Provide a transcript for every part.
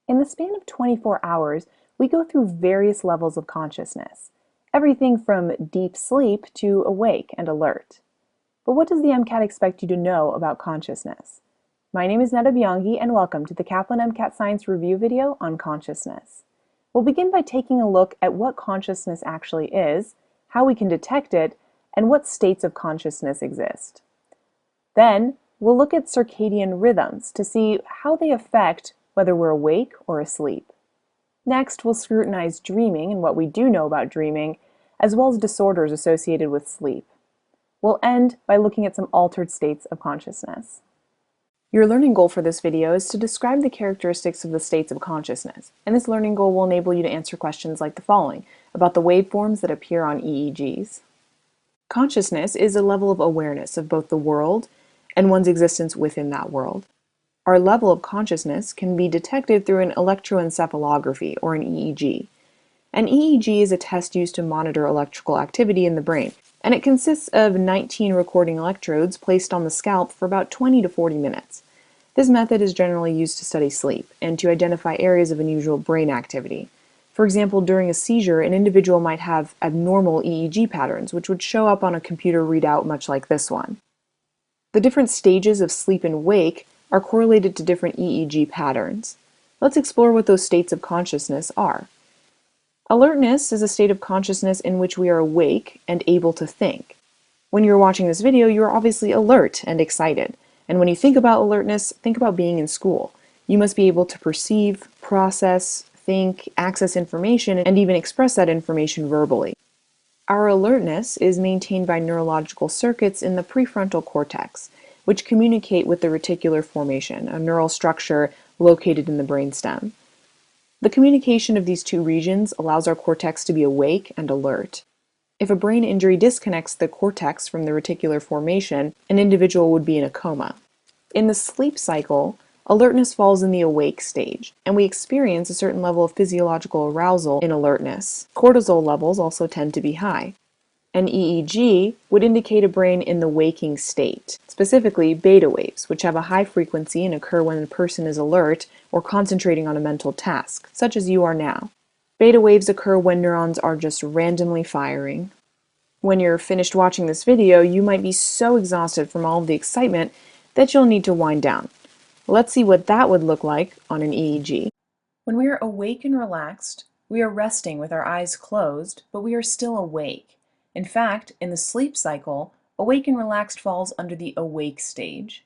In the span of 24 hours, we go through various levels of consciousness, everything from deep sleep to awake and alert. But what does the MCAT expect you to know about consciousness? My name is Neda Bianchi, and welcome to the Kaplan MCAT Science Review video on consciousness. We'll begin by taking a look at what consciousness actually is, how we can detect it, and what states of consciousness exist. Then, we'll look at circadian rhythms to see how they affect whether we're awake or asleep. Next, we'll scrutinize dreaming and what we do know about dreaming, as well as disorders associated with sleep. We'll end by looking at some altered states of consciousness. Your learning goal for this video is to describe the characteristics of the states of consciousness, and this learning goal will enable you to answer questions like the following about the waveforms that appear on EEGs. Consciousness is a level of awareness of both the world and one's existence within that world. Our level of consciousness can be detected through an electroencephalography, or an EEG. An EEG is a test used to monitor electrical activity in the brain, and it consists of 19 recording electrodes placed on the scalp for about 20 to 40 minutes. This method is generally used to study sleep and to identify areas of unusual brain activity. For example, during a seizure, an individual might have abnormal EEG patterns, which would show up on a computer readout much like this one. The different stages of sleep and wake are correlated to different EEG patterns. Let's explore what those states of consciousness are. Alertness is a state of consciousness in which we are awake and able to think. When you're watching this video, you are obviously alert and excited. And when you think about alertness, think about being in school. You must be able to perceive, process, think, access information, and even express that information verbally. Our alertness is maintained by neurological circuits in the prefrontal cortex, which communicate with the reticular formation, a neural structure located in the brainstem. The communication of these two regions allows our cortex to be awake and alert. If a brain injury disconnects the cortex from the reticular formation, an individual would be in a coma. In the sleep cycle, alertness falls in the awake stage, and we experience a certain level of physiological arousal in alertness. Cortisol levels also tend to be high. An EEG would indicate a brain in the waking state, specifically beta waves, which have a high frequency and occur when a person is alert or concentrating on a mental task, such as you are now. Beta waves occur when neurons are just randomly firing. When you're finished watching this video, you might be so exhausted from all of the excitement that you'll need to wind down. Let's see what that would look like on an EEG. When we are awake and relaxed, we are resting with our eyes closed, but we are still awake. In fact, in the sleep cycle, awake and relaxed falls under the awake stage.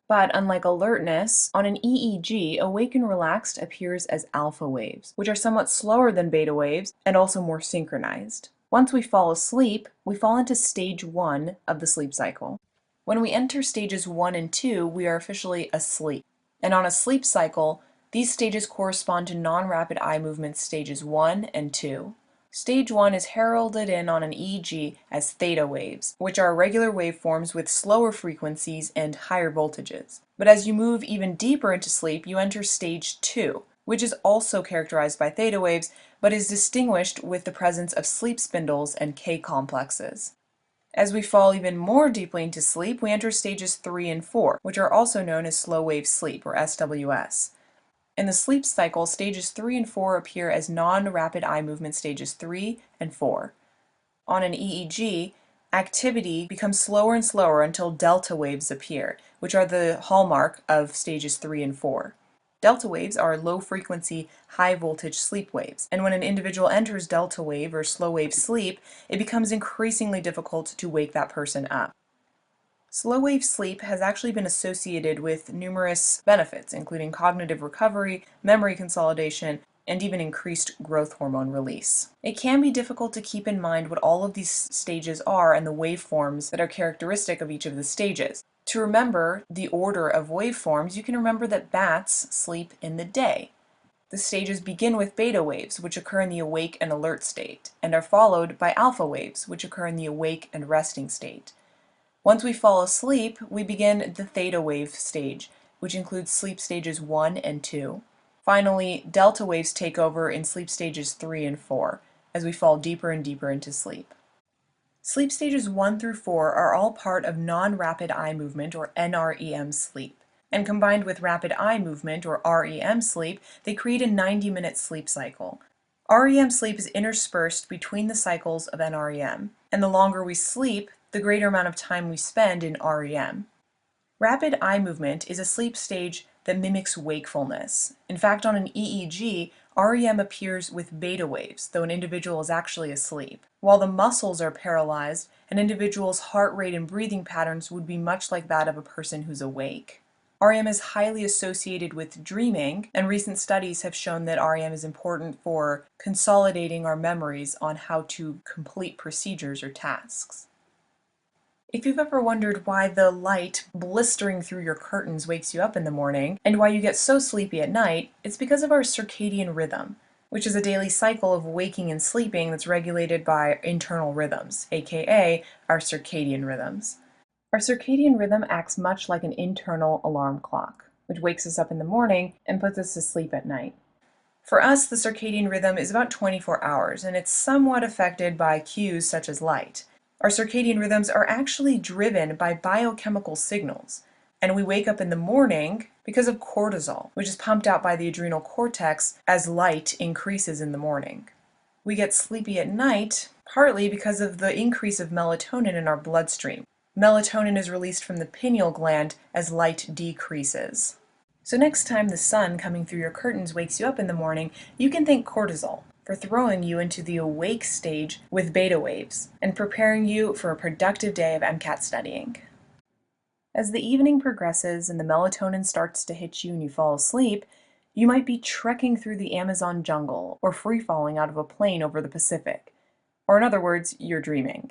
But unlike alertness, on an EEG, awake and relaxed appears as alpha waves, which are somewhat slower than beta waves and also more synchronized. Once we fall asleep, we fall into stage 1 of the sleep cycle. When we enter stages 1 and 2, we are officially asleep. And on a sleep cycle, these stages correspond to non-rapid eye movement stages 1 and 2. Stage 1 is heralded in on an EEG as theta waves, which are irregular waveforms with slower frequencies and higher voltages. But as you move even deeper into sleep, you enter stage 2, which is also characterized by theta waves, but is distinguished with the presence of sleep spindles and K-complexes. As we fall even more deeply into sleep, we enter stages 3 and 4, which are also known as slow wave sleep, or SWS. In the sleep cycle, stages 3 and 4 appear as non-rapid eye movement stages 3 and 4. On an EEG, activity becomes slower and slower until delta waves appear, which are the hallmark of stages 3 and 4. Delta waves are low-frequency, high-voltage sleep waves, and when an individual enters delta wave or slow wave sleep, it becomes increasingly difficult to wake that person up. Slow wave sleep has actually been associated with numerous benefits, including cognitive recovery, memory consolidation, and even increased growth hormone release. It can be difficult to keep in mind what all of these stages are and the waveforms that are characteristic of each of the stages. To remember the order of waveforms, you can remember that bats sleep in the day. The stages begin with beta waves, which occur in the awake and alert state, and are followed by alpha waves, which occur in the awake and resting state. Once we fall asleep, we begin the theta wave stage, which includes sleep stages 1 and 2. Finally, delta waves take over in sleep stages 3 and 4, as we fall deeper and deeper into sleep. Sleep stages 1 through 4 are all part of non-rapid eye movement, or NREM sleep. And combined with rapid eye movement, or REM sleep, they create a 90-minute sleep cycle. REM sleep is interspersed between the cycles of NREM, and the longer we sleep, the greater amount of time we spend in REM. Rapid eye movement is a sleep stage that mimics wakefulness. In fact, on an EEG, REM appears with beta waves, though an individual is actually asleep. While the muscles are paralyzed, an individual's heart rate and breathing patterns would be much like that of a person who's awake. REM is highly associated with dreaming, and recent studies have shown that REM is important for consolidating our memories on how to complete procedures or tasks. If you've ever wondered why the light blistering through your curtains wakes you up in the morning, and why you get so sleepy at night, it's because of our circadian rhythm, which is a daily cycle of waking and sleeping that's regulated by internal rhythms, aka our circadian rhythms. Our circadian rhythm acts much like an internal alarm clock, which wakes us up in the morning and puts us to sleep at night. For us, the circadian rhythm is about 24 hours, and it's somewhat affected by cues such as light. Our circadian rhythms are actually driven by biochemical signals, and we wake up in the morning because of cortisol, which is pumped out by the adrenal cortex as light increases in the morning. We get sleepy at night partly because of the increase of melatonin in our bloodstream. Melatonin is released from the pineal gland as light decreases. So next time the sun coming through your curtains wakes you up in the morning, you can thank cortisol for throwing you into the awake stage with beta waves and preparing you for a productive day of MCAT studying. As the evening progresses and the melatonin starts to hit you and you fall asleep, you might be trekking through the Amazon jungle or free-falling out of a plane over the Pacific. Or in other words, you're dreaming.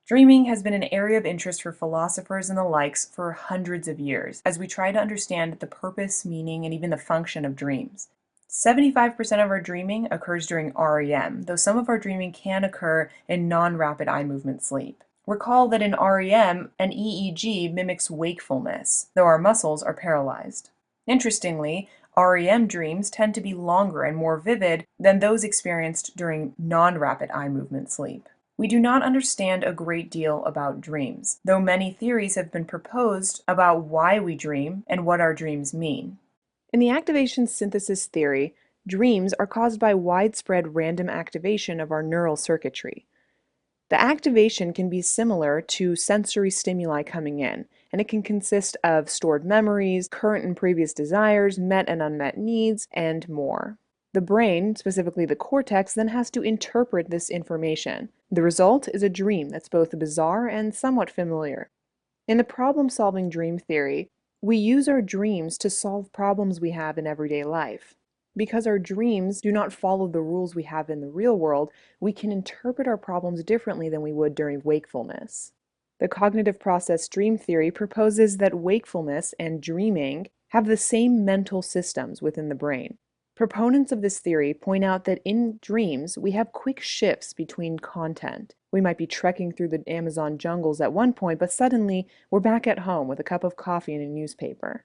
Dreaming has been an area of interest for philosophers and the likes for hundreds of years, as we try to understand the purpose, meaning, and even the function of dreams. 75% of our dreaming occurs during REM, though some of our dreaming can occur in non-rapid eye movement sleep. Recall that in REM, an EEG mimics wakefulness, though our muscles are paralyzed. Interestingly, REM dreams tend to be longer and more vivid than those experienced during non-rapid eye movement sleep. We do not understand a great deal about dreams, though many theories have been proposed about why we dream and what our dreams mean. In the activation synthesis theory, dreams are caused by widespread random activation of our neural circuitry. The activation can be similar to sensory stimuli coming in, and it can consist of stored memories, current and previous desires, met and unmet needs, and more. The brain, specifically the cortex, then has to interpret this information. The result is a dream that's both bizarre and somewhat familiar. In the problem-solving dream theory, we use our dreams to solve problems we have in everyday life. Because our dreams do not follow the rules we have in the real world, we can interpret our problems differently than we would during wakefulness. The cognitive process dream theory proposes that wakefulness and dreaming have the same mental systems within the brain. Proponents of this theory point out that in dreams, we have quick shifts between content. We might be trekking through the Amazon jungles at one point, but suddenly we're back at home with a cup of coffee and a newspaper.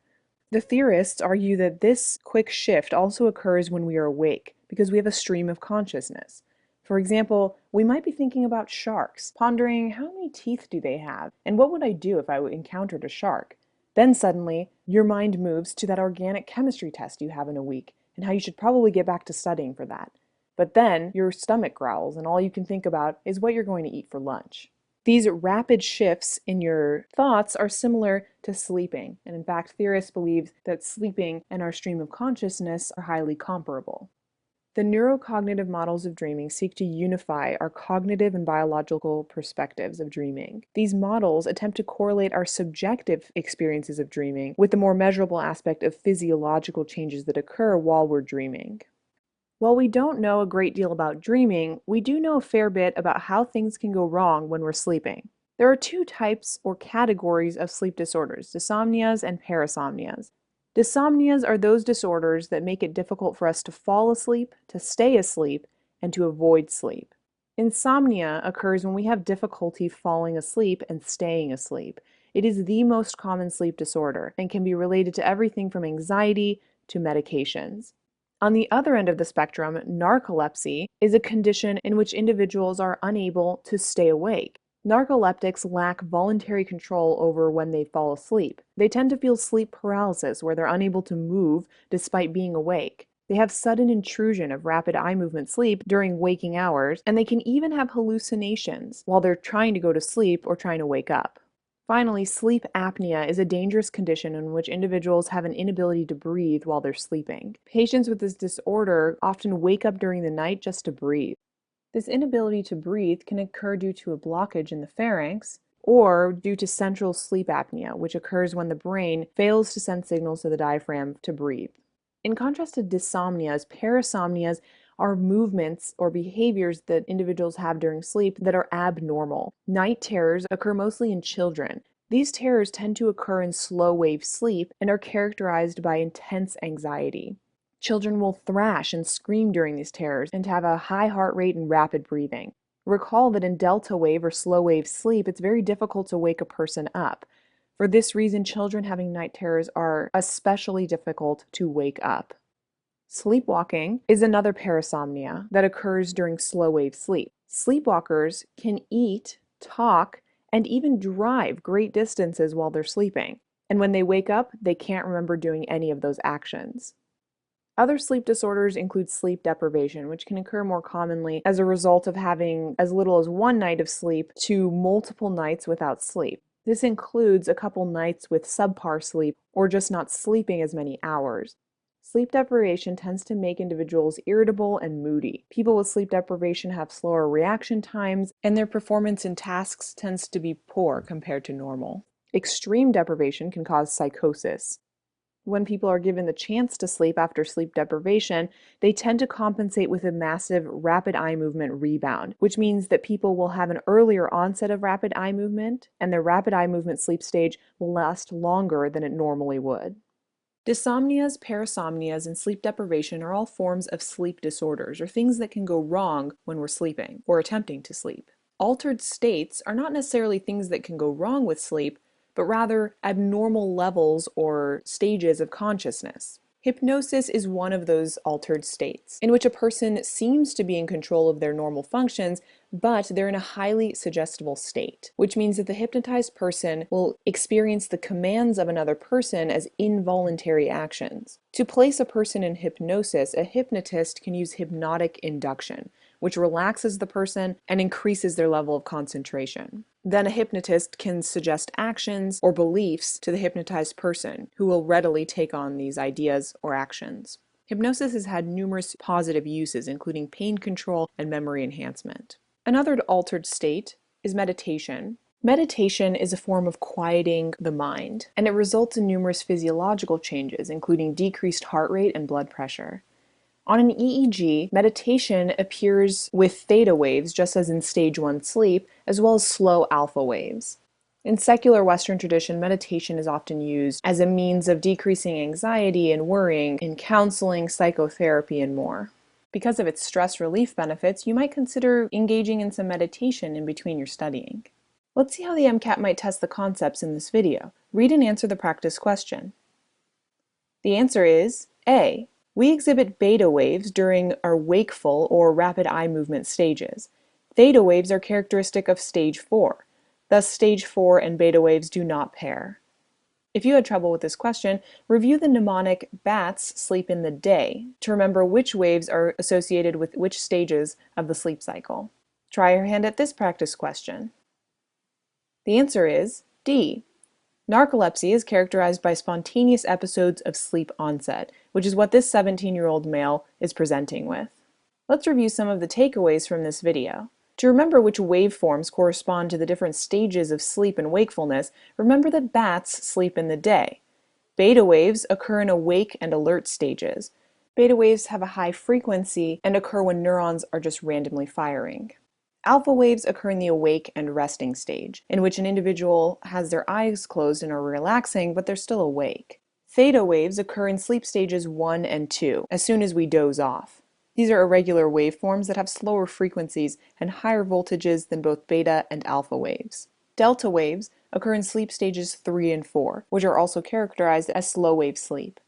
The theorists argue that this quick shift also occurs when we are awake, because we have a stream of consciousness. For example, we might be thinking about sharks, pondering how many teeth do they have, and what would I do if I encountered a shark? Then suddenly, your mind moves to that organic chemistry test you have in a week, and how you should probably get back to studying for that. But then your stomach growls and all you can think about is what you're going to eat for lunch. These rapid shifts in your thoughts are similar to sleeping, and in fact theorists believe that sleeping and our stream of consciousness are highly comparable. The neurocognitive models of dreaming seek to unify our cognitive and biological perspectives of dreaming. These models attempt to correlate our subjective experiences of dreaming with the more measurable aspect of physiological changes that occur while we're dreaming. While we don't know a great deal about dreaming, we do know a fair bit about how things can go wrong when we're sleeping. There are two types or categories of sleep disorders, dysomnias and parasomnias. Dysomnias are those disorders that make it difficult for us to fall asleep, to stay asleep, and to avoid sleep. Insomnia occurs when we have difficulty falling asleep and staying asleep. It is the most common sleep disorder and can be related to everything from anxiety to medications. On the other end of the spectrum, narcolepsy is a condition in which individuals are unable to stay awake. Narcoleptics lack voluntary control over when they fall asleep. They tend to feel sleep paralysis, where they're unable to move despite being awake. They have sudden intrusion of rapid eye movement sleep during waking hours, and they can even have hallucinations while they're trying to go to sleep or trying to wake up. Finally, sleep apnea is a dangerous condition in which individuals have an inability to breathe while they're sleeping. Patients with this disorder often wake up during the night just to breathe. This inability to breathe can occur due to a blockage in the pharynx or due to central sleep apnea, which occurs when the brain fails to send signals to the diaphragm to breathe. In contrast to dysomnias, parasomnias are movements or behaviors that individuals have during sleep that are abnormal. Night terrors occur mostly in children. These terrors tend to occur in slow-wave sleep and are characterized by intense anxiety. Children will thrash and scream during these terrors and have a high heart rate and rapid breathing. Recall that in delta wave or slow wave sleep, it's very difficult to wake a person up. For this reason, children having night terrors are especially difficult to wake up. Sleepwalking is another parasomnia that occurs during slow wave sleep. Sleepwalkers can eat, talk, and even drive great distances while they're sleeping. And when they wake up, they can't remember doing any of those actions. Other sleep disorders include sleep deprivation, which can occur more commonly as a result of having as little as one night of sleep to multiple nights without sleep. This includes a couple nights with subpar sleep or just not sleeping as many hours. Sleep deprivation tends to make individuals irritable and moody. People with sleep deprivation have slower reaction times, and their performance in tasks tends to be poor compared to normal. Extreme deprivation can cause psychosis. When people are given the chance to sleep after sleep deprivation, they tend to compensate with a massive rapid eye movement rebound, which means that people will have an earlier onset of rapid eye movement, and their rapid eye movement sleep stage will last longer than it normally would. Dysomnias, parasomnias, and sleep deprivation are all forms of sleep disorders, or things that can go wrong when we're sleeping or attempting to sleep. Altered states are not necessarily things that can go wrong with sleep, but rather abnormal levels or stages of consciousness. Hypnosis is one of those altered states, in which a person seems to be in control of their normal functions, but they're in a highly suggestible state, which means that the hypnotized person will experience the commands of another person as involuntary actions. To place a person in hypnosis, a hypnotist can use hypnotic induction, which relaxes the person and increases their level of concentration. Then a hypnotist can suggest actions or beliefs to the hypnotized person, who will readily take on these ideas or actions. Hypnosis has had numerous positive uses, including pain control and memory enhancement. Another altered state is meditation. Meditation is a form of quieting the mind, and it results in numerous physiological changes, including decreased heart rate and blood pressure. On an EEG, meditation appears with theta waves, just as in stage 1 sleep, as well as slow alpha waves. In secular Western tradition, meditation is often used as a means of decreasing anxiety and worrying in counseling, psychotherapy, and more. Because of its stress relief benefits, you might consider engaging in some meditation in between your studying. Let's see how the MCAT might test the concepts in this video. Read and answer the practice question. The answer is A. We exhibit beta waves during our wakeful or rapid eye movement stages. Theta waves are characteristic of stage 4. Thus, stage 4 and beta waves do not pair. If you had trouble with this question, review the mnemonic "bats sleep in the day" to remember which waves are associated with which stages of the sleep cycle. Try your hand at this practice question. The answer is D. Narcolepsy is characterized by spontaneous episodes of sleep onset, which is what this 17-year-old male is presenting with. Let's review some of the takeaways from this video. To remember which waveforms correspond to the different stages of sleep and wakefulness, remember that bats sleep in the day. Beta waves occur in awake and alert stages. Beta waves have a high frequency and occur when neurons are just randomly firing. Alpha waves occur in the awake and resting stage, in which an individual has their eyes closed and are relaxing, but they're still awake. Theta waves occur in sleep stages 1 and 2, as soon as we doze off. These are irregular waveforms that have slower frequencies and higher voltages than both beta and alpha waves. Delta waves occur in sleep stages 3 and 4, which are also characterized as slow wave sleep.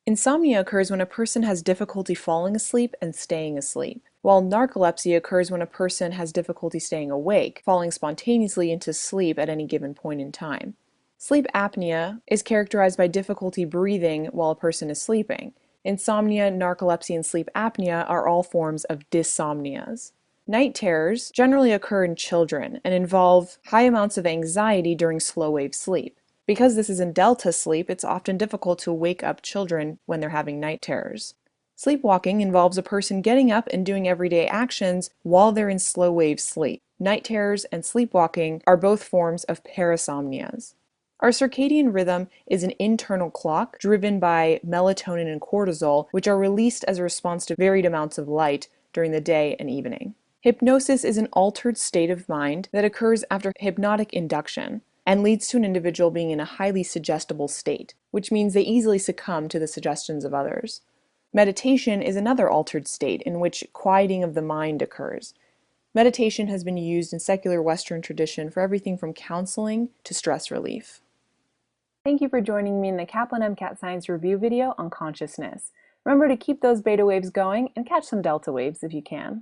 Insomnia occurs when a person has difficulty falling asleep and staying asleep. while narcolepsy occurs when a person has difficulty staying awake, falling spontaneously into sleep at any given point in time. Sleep apnea is characterized by difficulty breathing while a person is sleeping. Insomnia, narcolepsy, and sleep apnea are all forms of dysomnias. Night terrors generally occur in children and involve high amounts of anxiety during slow-wave sleep. Because this is in delta sleep, it's often difficult to wake up children when they're having night terrors. Sleepwalking involves a person getting up and doing everyday actions while they're in slow-wave sleep. Night terrors and sleepwalking are both forms of parasomnias. Our circadian rhythm is an internal clock driven by melatonin and cortisol, which are released as a response to varied amounts of light during the day and evening. Hypnosis is an altered state of mind that occurs after hypnotic induction and leads to an individual being in a highly suggestible state, which means they easily succumb to the suggestions of others. Meditation is another altered state in which quieting of the mind occurs. Meditation has been used in secular Western tradition for everything from counseling to stress relief. Thank you for joining me in the Kaplan MCAT Science Review video on consciousness. Remember to keep those beta waves going and catch some delta waves if you can.